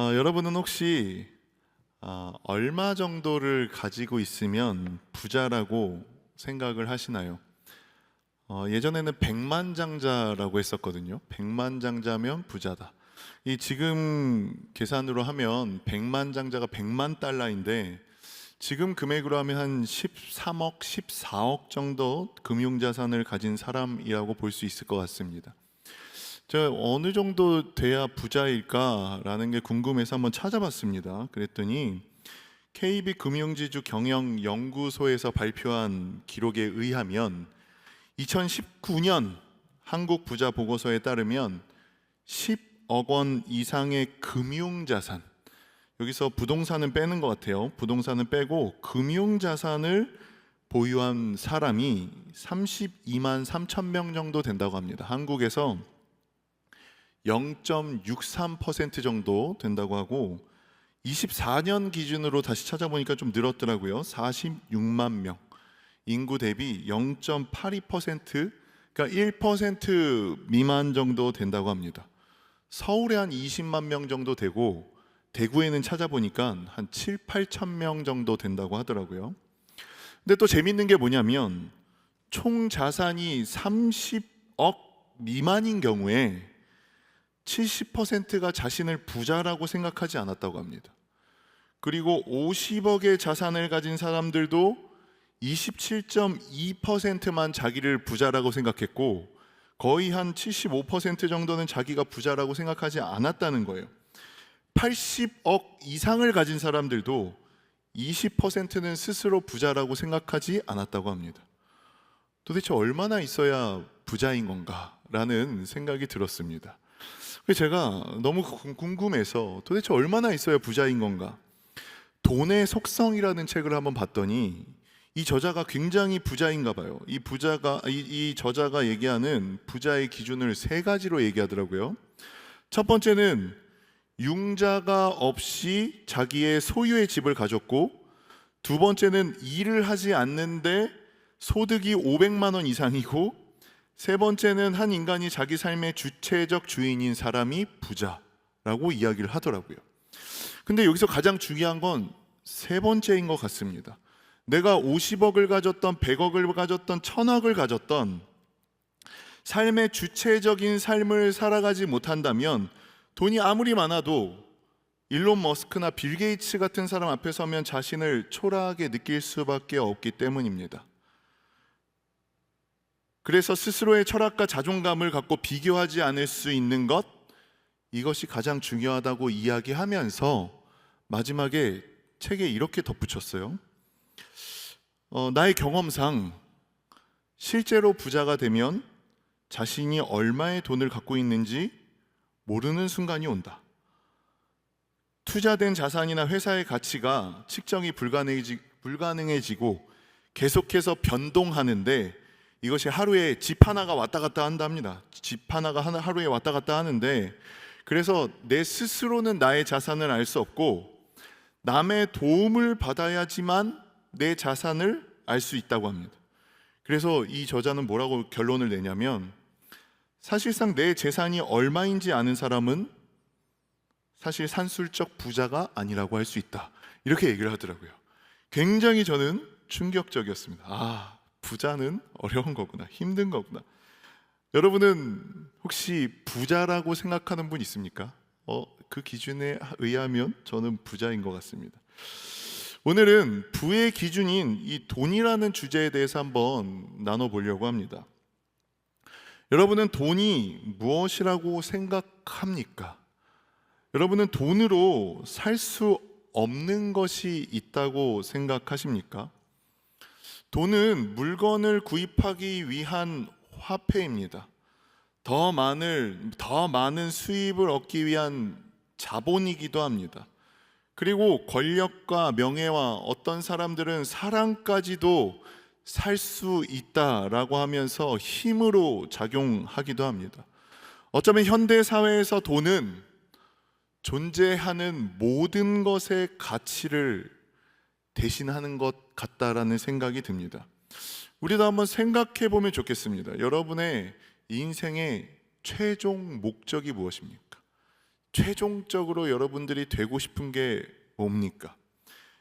여러분은 혹시 얼마 정도를 가지고 있으면 부자라고 생각을 하시나요? 예전에는 백만장자라고 했었거든요. 백만장자면 부자다. 이 지금 계산으로 하면 백만장자가 100만 달러인데 지금 금액으로 하면 한 13억, 14억 정도 금융자산을 가진 사람이라고 볼 수 있을 것 같습니다. 제가 어느 정도 돼야 부자일까라는 게 궁금해서 한번 찾아봤습니다. 그랬더니 KB 금융지주 경영연구소에서 발표한 기록에 의하면 2019년 한국 부자 보고서에 따르면 10억 원 이상의 금융자산, 여기서 부동산은 빼는 것 같아요. 부동산은 빼고 금융자산을 보유한 사람이 32만 3천 명 정도 된다고 합니다. 한국에서 0.63% 정도 된다고 하고 24년 기준으로 다시 찾아보니까 좀 늘었더라고요. 46만 명, 인구 대비 0.82%, 그러니까 1% 미만 정도 된다고 합니다. 서울에 한 20만 명 정도 되고 대구에는 찾아보니까 한 7, 8천 명 정도 된다고 하더라고요. 근데 또 재밌는 게 뭐냐면 총 자산이 30억 미만인 경우에 70%가 자신을 부자라고 생각하지 않았다고 합니다. 그리고 50억의 자산을 가진 사람들도 27.2%만 자기를 부자라고 생각했고 거의 한 75% 정도는 자기가 부자라고 생각하지 않았다는 거예요. 80억 이상을 가진 사람들도 20%는 스스로 부자라고 생각하지 않았다고 합니다. 도대체 얼마나 있어야 부자인 건가라는 생각이 들었습니다. 제가 너무 궁금해서 도대체 얼마나 있어야 부자인 건가? 돈의 속성이라는 책을 한번 봤더니 이 저자가 굉장히 부자인가 봐요. 이 저자가 얘기하는 부자의 기준을 세 가지로 얘기하더라고요. 첫 번째는 융자가 없이 자기의 소유의 집을 가졌고, 두 번째는 일을 하지 않는데 소득이 500만 원 이상이고, 세 번째는 한 인간이 자기 삶의 주체적 주인인 사람이 부자라고 이야기를 하더라고요. 근데 여기서 가장 중요한 건 세 번째인 것 같습니다. 내가 50억을 가졌던 100억을 가졌던 1000억을 가졌던 삶의 주체적인 삶을 살아가지 못한다면 돈이 아무리 많아도 일론 머스크나 빌 게이츠 같은 사람 앞에 서면 자신을 초라하게 느낄 수밖에 없기 때문입니다. 그래서 스스로의 철학과 자존감을 갖고 비교하지 않을 수 있는 것, 이것이 가장 중요하다고 이야기하면서 마지막에 책에 이렇게 덧붙였어요. 나의 경험상 실제로 부자가 되면 자신이 얼마의 돈을 갖고 있는지 모르는 순간이 온다. 투자된 자산이나 회사의 가치가 측정이 불가능해지고 계속해서 변동하는데, 이것이 하루에 집 하나가 왔다 갔다 한답니다. 집 하나가 하루에 왔다 갔다 하는데, 그래서 내 스스로는 나의 자산을 알 수 없고 남의 도움을 받아야지만 내 자산을 알 수 있다고 합니다. 그래서 이 저자는 뭐라고 결론을 내냐면, 사실상 내 재산이 얼마인지 아는 사람은 사실 산술적 부자가 아니라고 할 수 있다, 이렇게 얘기를 하더라고요. 굉장히 저는 충격적이었습니다. 부자는 어려운 거구나, 힘든 거구나. 여러분은 혹시 부자라고 생각하는 분 있습니까? 그 기준에 의하면 저는 부자인 것 같습니다. 오늘은 부의 기준인 이 돈이라는 주제에 대해서 한번 나눠보려고 합니다. 여러분은 돈이 무엇이라고 생각합니까? 여러분은 돈으로 살 수 없는 것이 있다고 생각하십니까? 돈은 물건을 구입하기 위한 화폐입니다. 더 많은 수입을 얻기 위한 자본이기도 합니다. 그리고 권력과 명예와 어떤 사람들은 사랑까지도 살 수 있다라고 하면서 힘으로 작용하기도 합니다. 어쩌면 현대 사회에서 돈은 존재하는 모든 것의 가치를 대신하는 것 같다라는 생각이 듭니다. 우리도 한번 생각해 보면 좋겠습니다. 여러분의 인생의 최종 목적이 무엇입니까? 최종적으로 여러분들이 되고 싶은 게 뭡니까?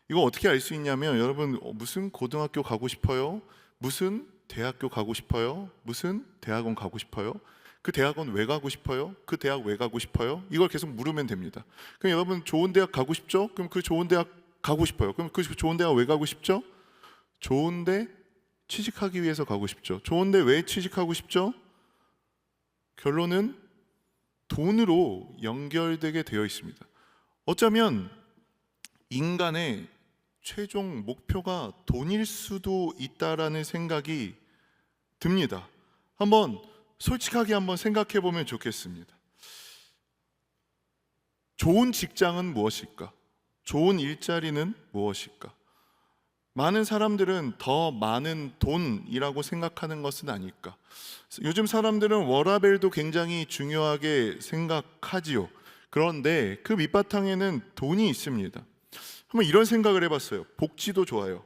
이거 어떻게 알 수 있냐면, 여러분 무슨 고등학교 가고 싶어요? 무슨 대학교 가고 싶어요? 무슨 대학원 가고 싶어요? 그 대학원 왜 가고 싶어요? 그 대학 왜 가고 싶어요? 이걸 계속 물으면 됩니다. 그럼 여러분 좋은 대학 가고 싶죠? 그럼 그 좋은 대학 가고 싶어요. 그럼 그 좋은 대학 왜 가고 싶죠? 좋은데 취직하기 위해서 가고 싶죠. 좋은데 왜 취직하고 싶죠? 결론은 돈으로 연결되게 되어 있습니다. 어쩌면 인간의 최종 목표가 돈일 수도 있다라는 생각이 듭니다. 한번 솔직하게 한번 생각해 보면 좋겠습니다. 좋은 직장은 무엇일까? 좋은 일자리는 무엇일까? 많은 사람들은 더 많은 돈이라고 생각하는 것은 아닐까? 요즘 사람들은 워라밸도 굉장히 중요하게 생각하지요. 그런데 그 밑바탕에는 돈이 있습니다. 한번 이런 생각을 해봤어요. 복지도 좋아요.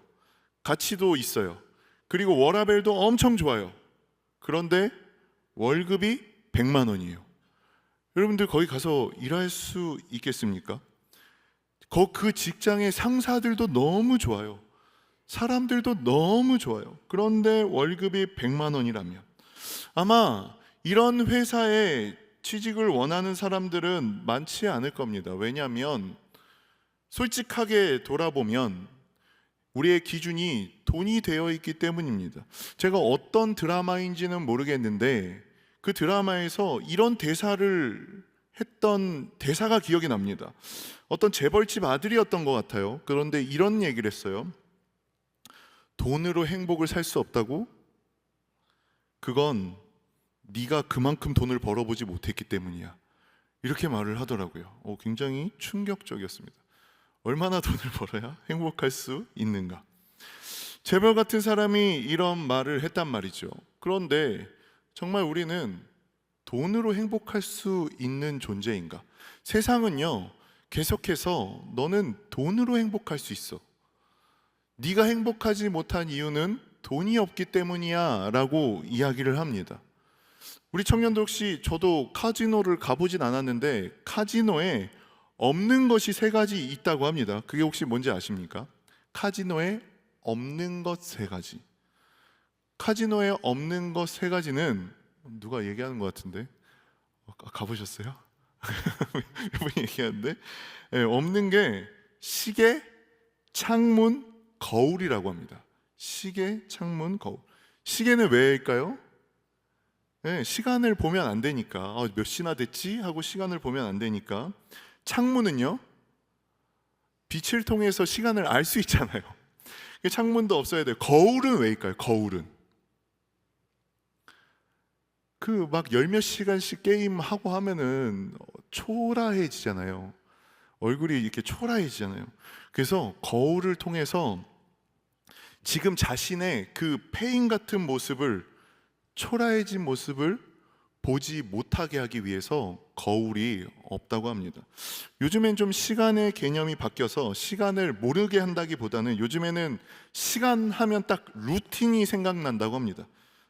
가치도 있어요. 그리고 워라밸도 엄청 좋아요. 그런데 월급이 100만 원이에요. 여러분들 거기 가서 일할 수 있겠습니까? 그 직장의 상사들도 너무 좋아요. 사람들도 너무 좋아요. 그런데 월급이 100만 원이라면 아마 이런 회사에 취직을 원하는 사람들은 많지 않을 겁니다. 왜냐하면 솔직하게 돌아보면 우리의 기준이 돈이 되어 있기 때문입니다. 제가 어떤 드라마인지는 모르겠는데 그 드라마에서 이런 대사를 했던 대사가 기억이 납니다. 어떤 재벌집 아들이었던 것 같아요. 그런데 이런 얘기를 했어요. 돈으로 행복을 살 수 없다고? 그건 네가 그만큼 돈을 벌어보지 못했기 때문이야. 이렇게 말을 하더라고요. 굉장히 충격적이었습니다. 얼마나 돈을 벌어야 행복할 수 있는가? 재벌 같은 사람이 이런 말을 했단 말이죠. 그런데 정말 우리는 돈으로 행복할 수 있는 존재인가? 세상은요, 계속해서 너는 돈으로 행복할 수 있어. 네가 행복하지 못한 이유는 돈이 없기 때문이야 라고 이야기를 합니다. 우리 청년들 혹시, 저도 카지노를 가보진 않았는데 카지노에 없는 것이 3가지 있다고 합니다. 그게 혹시 뭔지 아십니까? 카지노에 없는 것 3가지. 카지노에 없는 것 3가지는 누가 얘기하는 것 같은데? 가보셨어요? 이분이 얘기하는데, 네, 없는 게 시계, 창문, 거울이라고 합니다. 시계, 창문, 거울. 시계는 왜일까요? 네, 시간을 보면 안 되니까. 몇 시나 됐지? 하고 시간을 보면 안 되니까. 창문은요, 빛을 통해서 시간을 알 수 있잖아요. 창문도 없어야 돼요. 거울은 왜일까요? 거울은 그 막 열 몇 시간씩 게임 하고 하면은 초라해지잖아요. 얼굴이 이렇게 초라해지잖아요. 그래서 거울을 통해서 지금 자신의 그 패인 같은 모습을, 초라해진 모습을 보지 못하게 하기 위해서 거울이 없다고 합니다. 요즘엔 좀 시간의 개념이 바뀌어서 시간을 모르게 한다기보다는 요즘에는 시간 하면 딱 루틴이 생각난다고 합니다.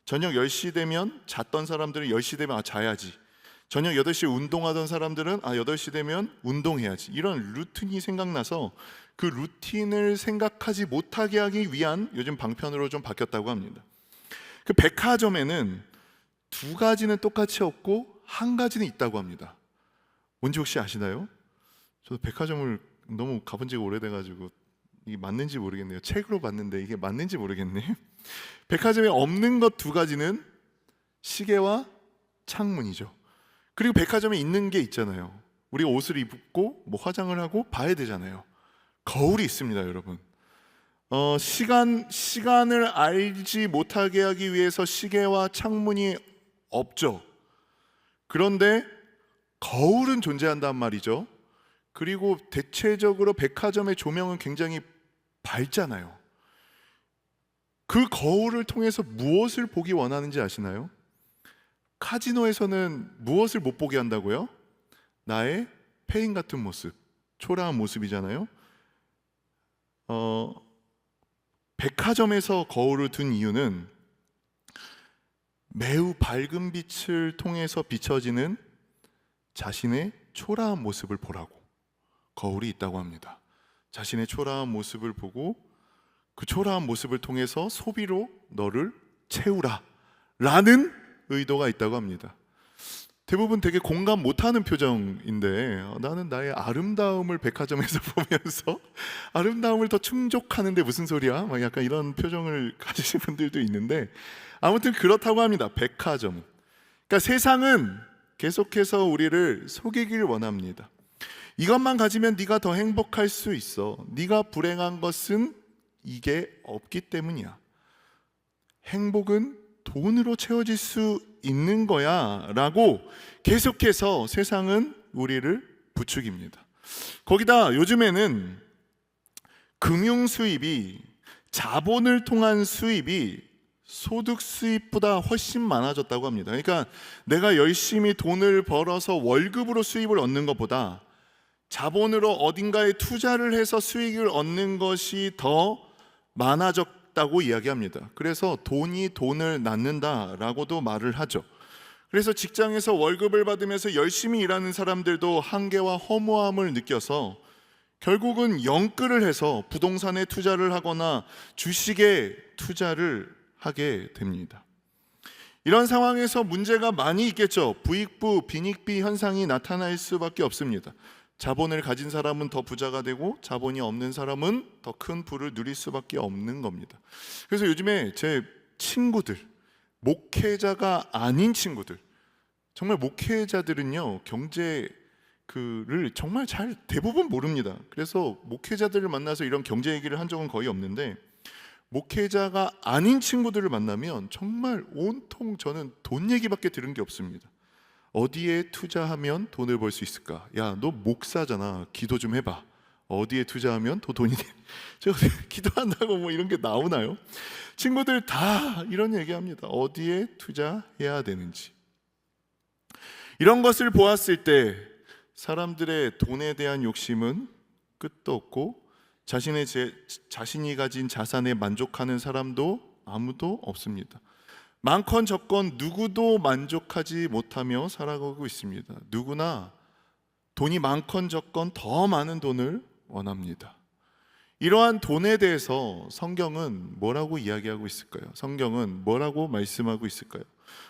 저녁 10시 되면 잤던 사람들은 10시 되면 자야지. 저녁 8시에 운동하던 사람들은 8시 되면 운동해야지. 이런 루틴이 생각나서 그 루틴을 생각하지 못하게 하기 위한 요즘 방편으로 좀 바뀌었다고 합니다. 그 백화점에는 2가지는 똑같이 없고 1가지는 있다고 합니다. 뭔지 혹시 아시나요? 저도 백화점을 너무 가본 지가 오래돼가지고 이게 맞는지 모르겠네요. 책으로 봤는데 이게 맞는지 모르겠네. 백화점에 없는 것 2가지는 시계와 창문이죠. 그리고 백화점에 있는 게 있잖아요. 우리가 옷을 입고 뭐 화장을 하고 봐야 되잖아요. 거울이 있습니다, 여러분. 시간을 알지 못하게 하기 위해서 시계와 창문이 없죠. 그런데 거울은 존재한단 말이죠. 그리고 대체적으로 백화점의 조명은 굉장히 밝잖아요. 그 거울을 통해서 무엇을 보기 원하는지 아시나요? 카지노에서는 무엇을 못 보게 한다고요? 나의 패인 같은 모습, 초라한 모습이잖아요. 백화점에서 거울을 둔 이유는 매우 밝은 빛을 통해서 비춰지는 자신의 초라한 모습을 보라고 거울이 있다고 합니다. 자신의 초라한 모습을 보고 그 초라한 모습을 통해서 소비로 너를 채우라 라는 의도가 있다고 합니다. 대부분 되게 공감 못하는 표정인데 나는 나의 아름다움을 백화점에서 보면서 아름다움을 더 충족하는데 무슨 소리야? 막 약간 이런 표정을 가지신 분들도 있는데 아무튼 그렇다고 합니다. 백화점은. 그러니까 세상은 계속해서 우리를 속이길 원합니다. 이것만 가지면 네가 더 행복할 수 있어. 네가 불행한 것은 이게 없기 때문이야. 행복은 돈으로 채워질 수 있는 거야 라고 계속해서 세상은 우리를 부추깁니다. 거기다 요즘에는 금융 수입이, 자본을 통한 수입이 소득 수입보다 훨씬 많아졌다고 합니다. 그러니까 내가 열심히 돈을 벌어서 월급으로 수입을 얻는 것보다 자본으로 어딘가에 투자를 해서 수익을 얻는 것이 더 많아졌다고 이야기합니다. 그래서 돈이 돈을 낳는다라고도 말을 하죠. 그래서 직장에서 월급을 받으면서 열심히 일하는 사람들도 한계와 허무함을 느껴서 결국은 영끌을 해서 부동산에 투자를 하거나 주식에 투자를 하게 됩니다. 이런 상황에서 문제가 많이 있겠죠. 부익부, 빈익비 현상이 나타날 수밖에 없습니다. 자본을 가진 사람은 더 부자가 되고 자본이 없는 사람은 더 큰 부를 누릴 수밖에 없는 겁니다. 그래서 요즘에 제 친구들, 목회자가 아닌 친구들, 정말 목회자들은요 경제를 정말 잘 대부분 모릅니다. 그래서 목회자들을 만나서 이런 경제 얘기를 한 적은 거의 없는데 목회자가 아닌 친구들을 만나면 정말 온통 저는 돈 얘기밖에 들은 게 없습니다. 어디에 투자하면 돈을 벌 수 있을까? 야, 너 목사잖아. 기도 좀 해봐. 어디에 투자하면 더 돈이 돼? 제가 기도한다고 뭐 이런 게 나오나요? 친구들 다 이런 얘기합니다. 어디에 투자해야 되는지. 이런 것을 보았을 때 사람들의 돈에 대한 욕심은 끝도 없고 자신이 가진 자산에 만족하는 사람도 아무도 없습니다. 많건 적건 누구도 만족하지 못하며 살아가고 있습니다. 누구나 돈이 많건 적건 더 많은 돈을 원합니다. 이러한 돈에 대해서 성경은 뭐라고 이야기하고 있을까요? 성경은 뭐라고 말씀하고 있을까요?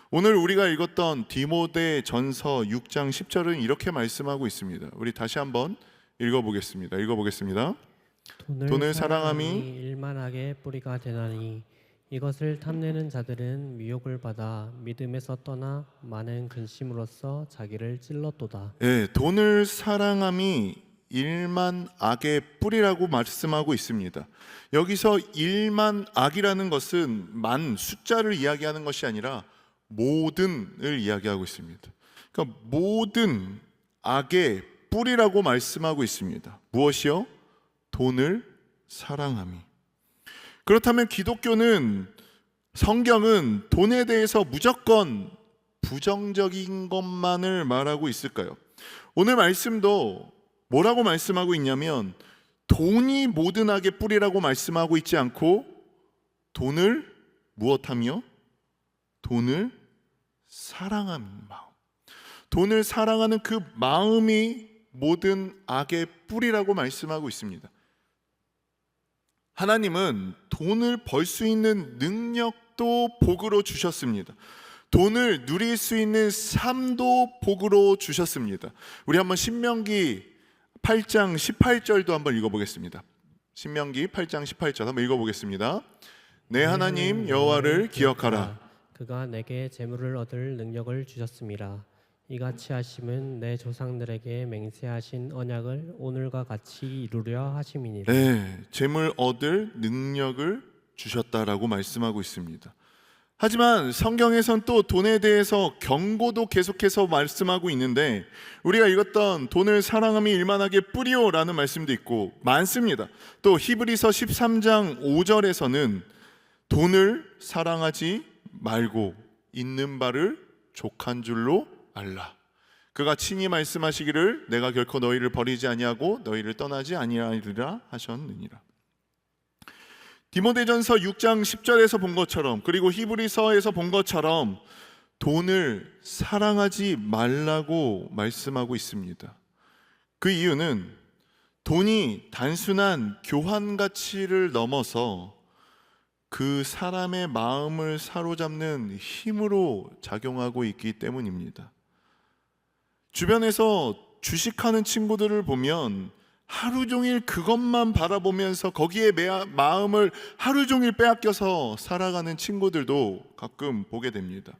오늘 우리가 읽었던 디모데전서 6장 10절은 이렇게 말씀하고 있습니다. 우리 다시 한번 읽어보겠습니다. 돈을 사랑함이 일만하게 뿌리가 되나니 이것을 탐내는 자들은 미혹을 받아 믿음에서 떠나 많은 근심으로써 자기를 찔렀도다. 돈을 사랑함이 일만 악의 뿌리라고 말씀하고 있습니다. 여기서 일만 악이라는 것은 만 숫자를 이야기하는 것이 아니라 모든을 이야기하고 있습니다. 그러니까 모든 악의 뿌리라고 말씀하고 있습니다. 무엇이요? 돈을 사랑함이. 그렇다면 기독교는, 성경은 돈에 대해서 무조건 부정적인 것만을 말하고 있을까요? 오늘 말씀도 뭐라고 말씀하고 있냐면 돈이 모든 악의 뿌리라고 말씀하고 있지 않고 돈을 무엇하며? 돈을 사랑하는 마음. 돈을 사랑하는 그 마음이 모든 악의 뿌리라고 말씀하고 있습니다. 하나님은 돈을 벌 수 있는 능력도 복으로 주셨습니다. 돈을 누릴 수 있는 삶도 복으로 주셨습니다. 우리 한번 신명기 8장 18절도 한번 읽어보겠습니다. 신명기 8장 18절 한번 읽어보겠습니다. 내 하나님 여호와를 기억하라. 그가 내게 재물을 얻을 능력을 주셨음이라. 이같이 하심은 내 조상들에게 맹세하신 언약을 오늘과 같이 이루려 하심이니라. 재물 얻을 능력을 주셨다라고 말씀하고 있습니다. 하지만 성경에선 또 돈에 대해서 경고도 계속해서 말씀하고 있는데 우리가 읽었던 돈을 사랑함이 일만하게 뿌리오라는 말씀도 있고 많습니다. 또 히브리서 13장 5절에서는 돈을 사랑하지 말고 있는 바를 족한 줄로 알라. 그가 친히 말씀하시기를 내가 결코 너희를 버리지 아니하고 너희를 떠나지 아니하리라 하셨느니라. 디모데전서 6장 10절에서 본 것처럼, 그리고 히브리서에서 본 것처럼 돈을 사랑하지 말라고 말씀하고 있습니다. 그 이유는 돈이 단순한 교환 가치를 넘어서 그 사람의 마음을 사로잡는 힘으로 작용하고 있기 때문입니다. 주변에서 주식하는 친구들을 보면 하루 종일 그것만 바라보면서 거기에 마음을 하루 종일 빼앗겨서 살아가는 친구들도 가끔 보게 됩니다.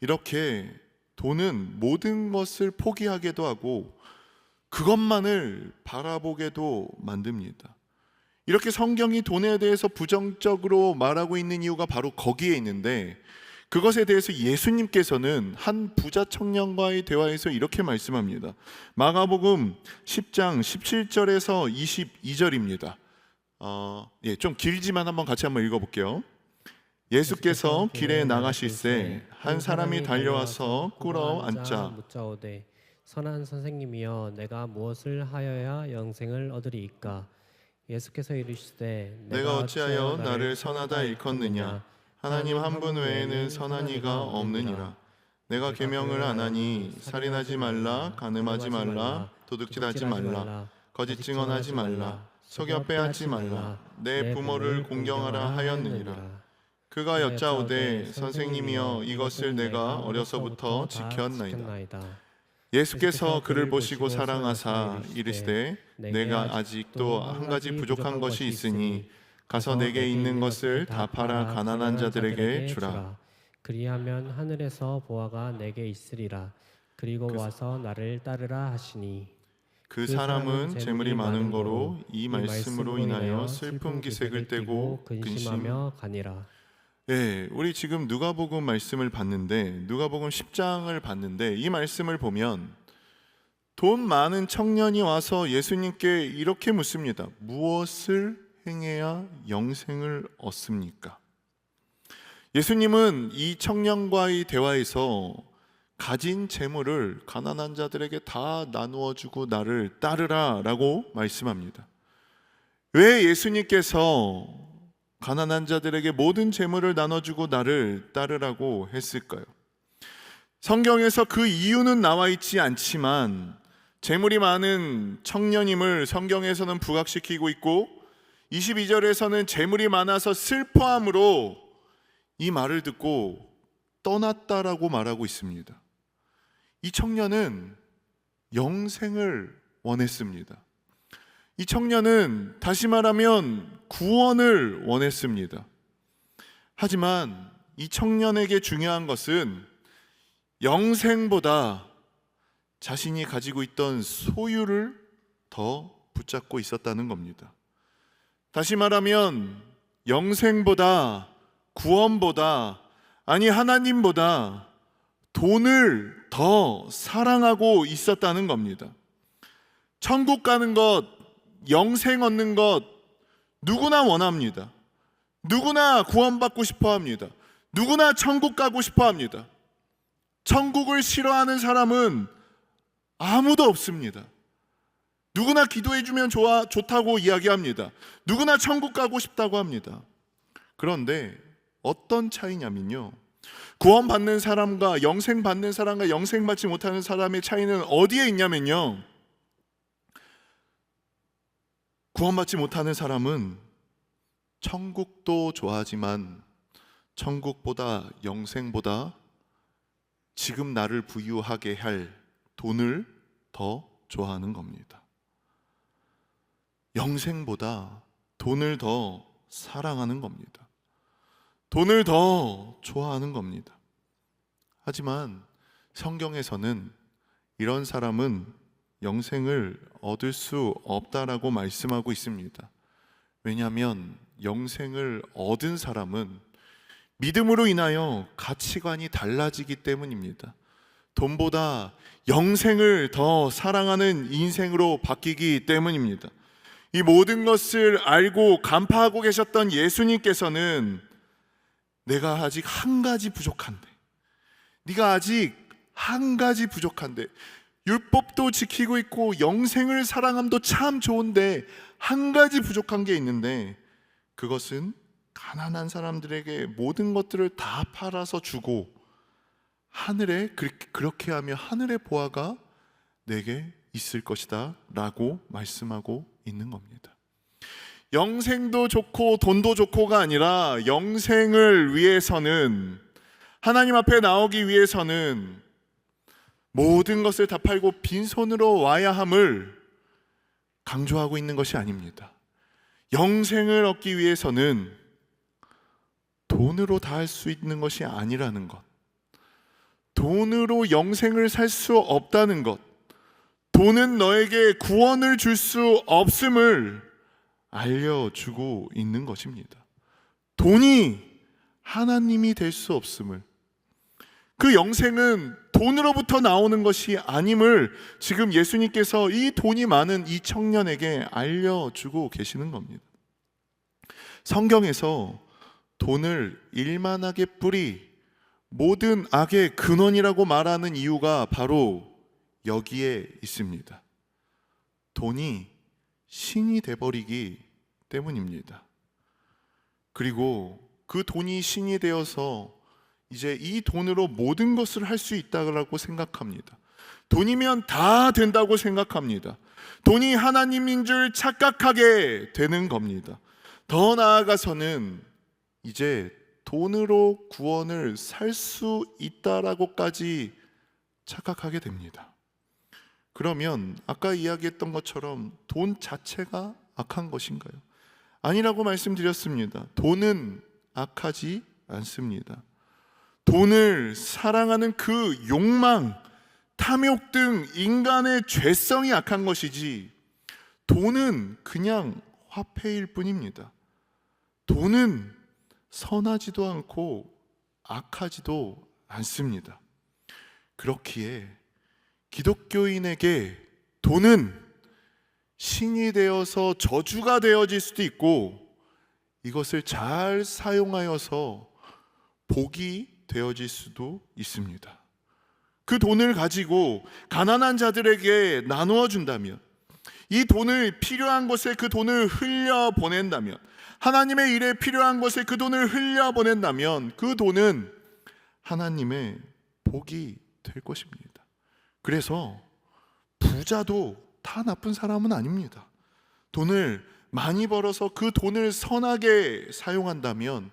이렇게 돈은 모든 것을 포기하게도 하고 그것만을 바라보게도 만듭니다. 이렇게 성경이 돈에 대해서 부정적으로 말하고 있는 이유가 바로 거기에 있는데, 그것에 대해서 예수님께서는 한 부자 청년과의 대화에서 이렇게 말씀합니다. 마가복음 10장 17절에서 22절입니다. 좀 길지만 같이 한번 읽어볼게요. 예수께서 길에 나가실새 한 사람이 달려와서 꿇어 앉자 묻자오되 선한 선생님이여 내가 무엇을 하여야 영생을 얻으리이까? 예수께서 이르시되 내가 어찌하여 나를 선하다 일컫느냐? 하나님 한 분 외에는 선한 이가 없느니라. 내가 계명을 안 하니 살인하지 말라, 간음하지 말라, 도둑질하지 말라, 거짓 증언하지 말라, 속여 빼앗지 말라, 내 부모를 공경하라 하였느니라. 그가 여짜오되 선생님이여 이것을 내가 어려서부터 지켰나이다. 예수께서 그를 보시고 사랑하사 이르시되 내가 아직도 한 가지 부족한 것이 있으니 가서 내게 있는 것을 다 팔아 가난한 자들에게 주라. 그리하면 하늘에서 보화가 내게 있으리라. 그리고 와서 나를 따르라 하시니 그 사람은 재물이 많은 거로 이 말씀으로 인하여 슬픈 기색을 떼고 근심하며 가니라. 네, 우리 지금 누가복음 말씀을 봤는데, 누가복음 10장을 봤는데 이 말씀을 보면 돈 많은 청년이 와서 예수님께 이렇게 묻습니다. 무엇을 행해야 영생을 얻습니까? 예수님은 이 청년과의 대화에서 가진 재물을 가난한 자들에게 다 나누어 주고 나를 따르라 라고 말씀합니다. 왜 예수님께서 가난한 자들에게 모든 재물을 나눠주고 나를 따르라고 했을까요? 성경에서 그 이유는 나와 있지 않지만 재물이 많은 청년임을 성경에서는 부각시키고 있고 22절에서는 재물이 많아서 슬퍼함으로 이 말을 듣고 떠났다라고 말하고 있습니다. 이 청년은 영생을 원했습니다. 이 청년은 다시 말하면 구원을 원했습니다. 하지만 이 청년에게 중요한 것은 영생보다 자신이 가지고 있던 소유를 더 붙잡고 있었다는 겁니다. 다시 말하면 영생보다, 구원보다, 아니 하나님보다 돈을 더 사랑하고 있었다는 겁니다. 천국 가는 것, 영생 얻는 것 누구나 원합니다. 누구나 구원받고 싶어 합니다. 누구나 천국 가고 싶어 합니다. 천국을 싫어하는 사람은 아무도 없습니다. 누구나 기도해주면 좋다고 이야기합니다. 누구나 천국 가고 싶다고 합니다. 그런데 어떤 차이냐면요, 구원받는 사람과 영생 받는 사람과 영생 받지 못하는 사람의 차이는 어디에 있냐면요, 구원받지 못하는 사람은 천국도 좋아하지만 천국보다 영생보다 지금 나를 부유하게 할 돈을 더 좋아하는 겁니다. 영생보다 돈을 더 사랑하는 겁니다. 돈을 더 좋아하는 겁니다. 하지만 성경에서는 이런 사람은 영생을 얻을 수 없다라고 말씀하고 있습니다. 왜냐하면 영생을 얻은 사람은 믿음으로 인하여 가치관이 달라지기 때문입니다. 돈보다 영생을 더 사랑하는 인생으로 바뀌기 때문입니다. 이 모든 것을 알고 간파하고 계셨던 예수님께서는 내가 아직 한 가지 부족한데, 네가 아직 한 가지 부족한데, 율법도 지키고 있고 영생을 사랑함도 참 좋은데 한 가지 부족한 게 있는데, 그것은 가난한 사람들에게 모든 것들을 다 팔아서 주고 하늘에 그렇게 하며 하늘의 보화가 내게 있을 것이다 라고 말씀하고 있는 겁니다. 영생도 좋고 돈도 좋고가 아니라 영생을 위해서는, 하나님 앞에 나오기 위해서는 모든 것을 다 팔고 빈손으로 와야 함을 강조하고 있는 것이 아닙니다. 영생을 얻기 위해서는 돈으로 다 할 수 있는 것이 아니라는 것, 돈으로 영생을 살 수 없다는 것, 돈은 너에게 구원을 줄 수 없음을 알려주고 있는 것입니다. 돈이 하나님이 될 수 없음을, 그 영생은 돈으로부터 나오는 것이 아님을 지금 예수님께서 이 돈이 많은 이 청년에게 알려주고 계시는 겁니다. 성경에서 돈을 일만하게 뿌리 모든 악의 근원이라고 말하는 이유가 바로 여기에 있습니다. 돈이 신이 돼버리기 때문입니다. 그리고 그 돈이 신이 되어서 이제 이 돈으로 모든 것을 할 수 있다고 생각합니다. 돈이면 다 된다고 생각합니다. 돈이 하나님인 줄 착각하게 되는 겁니다. 더 나아가서는 이제 돈으로 구원을 살 수 있다라고까지 착각하게 됩니다. 그러면 아까 이야기했던 것처럼 돈 자체가 악한 것인가요? 아니라고 말씀드렸습니다. 돈은 악하지 않습니다. 돈을 사랑하는 그 욕망, 탐욕 등 인간의 죄성이 악한 것이지, 돈은 그냥 화폐일 뿐입니다. 돈은 선하지도 않고 악하지도 않습니다. 그렇기에 기독교인에게 돈은 신이 되어서 저주가 되어질 수도 있고, 이것을 잘 사용하여서 복이 되어질 수도 있습니다. 그 돈을 가지고 가난한 자들에게 나누어 준다면, 이 돈을 필요한 곳에 그 돈을 흘려 보낸다면, 하나님의 일에 필요한 곳에 그 돈을 흘려 보낸다면 그 돈은 하나님의 복이 될 것입니다. 그래서 부자도 다 나쁜 사람은 아닙니다. 돈을 많이 벌어서 그 돈을 선하게 사용한다면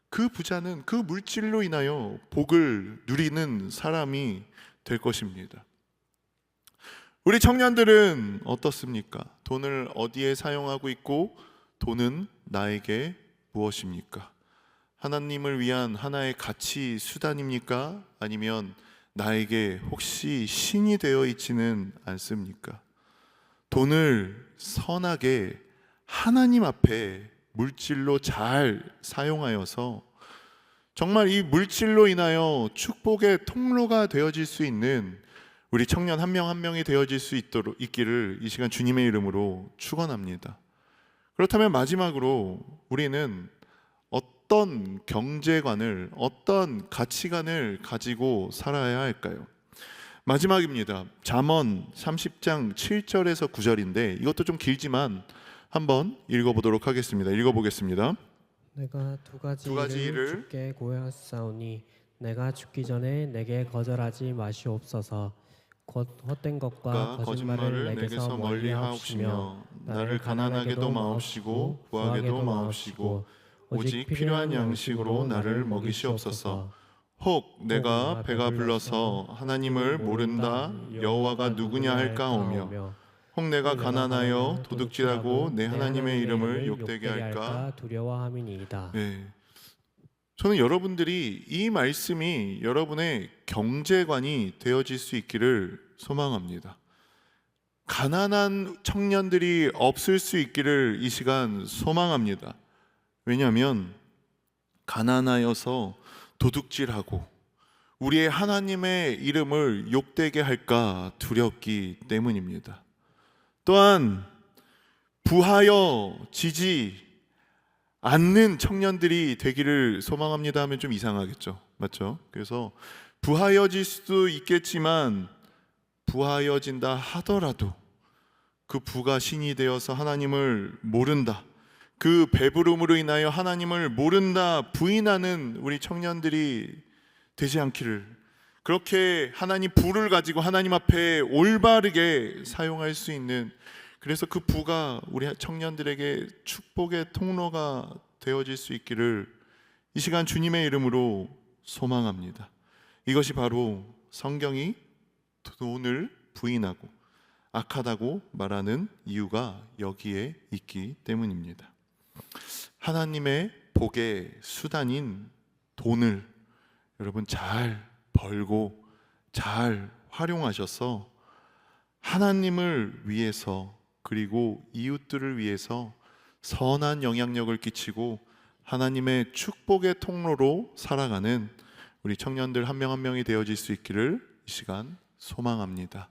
그 부자는 그 물질로 인하여 복을 누리는 사람이 될 것입니다. 우리 청년들은 어떻습니까? 돈을 어디에 사용하고 있고 돈은 나에게 무엇입니까? 하나님을 위한 하나의 가치 수단입니까? 아니면 나에게 혹시 신이 되어 있지는 않습니까? 돈을 선하게 하나님 앞에 물질로 잘 사용하여서 정말 이 물질로 인하여 축복의 통로가 되어질 수 있는 우리 청년 한 명 한 명이 되어질 수 있기를 이 시간 주님의 이름으로 축원합니다. 그렇다면 마지막으로 우리는 어떤 경제관을, 어떤 가치관을 가지고 살아야 할까요? 마지막입니다. 잠언 30장 7절에서 9절인데 이것도 좀 길지만 한번 읽어보도록 하겠습니다. 읽어보겠습니다. 내가 두 가지 일을 일을 주께 고하사오니 내가 죽기 전에 내게 거절하지 마시옵소서. 곧 헛된 것과 거짓말을 내게서 멀리 하옵시며 나를 가난하게도 마옵시고 부하게도 마옵시고 오직 필요한 양식으로 나를 먹이시옵소서. 혹 내가 배가 불러서 하나님을 모른다 여호와가 누구냐 할까오며 혹 내가 가난하여 도둑질하고 내 하나님의 이름을 욕되게 할까 두려워함이니이다. 네. 저는 여러분들이 이 말씀이 여러분의 경제관이 되어질 수 있기를 소망합니다. 가난한 청년들이 없을 수 있기를 이 시간 소망합니다. 왜냐하면 가난하여서 도둑질하고 우리의 하나님의 이름을 욕되게 할까 두렵기 때문입니다. 또한 부하여지지 않는 청년들이 되기를 소망합니다 하면 좀 이상하겠죠, 맞죠? 그래서 부하여질 수도 있겠지만 부하여진다 하더라도 그 부가 신이 되어서 하나님을 모른다, 그 배부름으로 인하여 하나님을 모른다 부인하는 우리 청년들이 되지 않기를, 그렇게 하나님 부를 가지고 하나님 앞에 올바르게 사용할 수 있는, 그래서 그 부가 우리 청년들에게 축복의 통로가 되어질 수 있기를 이 시간 주님의 이름으로 소망합니다. 이것이 바로 성경이 돈을 부인하고 악하다고 말하는 이유가 여기에 있기 때문입니다. 하나님의 복의 수단인 돈을 여러분 잘 벌고 잘 활용하셔서 하나님을 위해서, 그리고 이웃들을 위해서 선한 영향력을 끼치고 하나님의 축복의 통로로 살아가는 우리 청년들 한 명 한 명이 되어질 수 있기를 이 시간 소망합니다.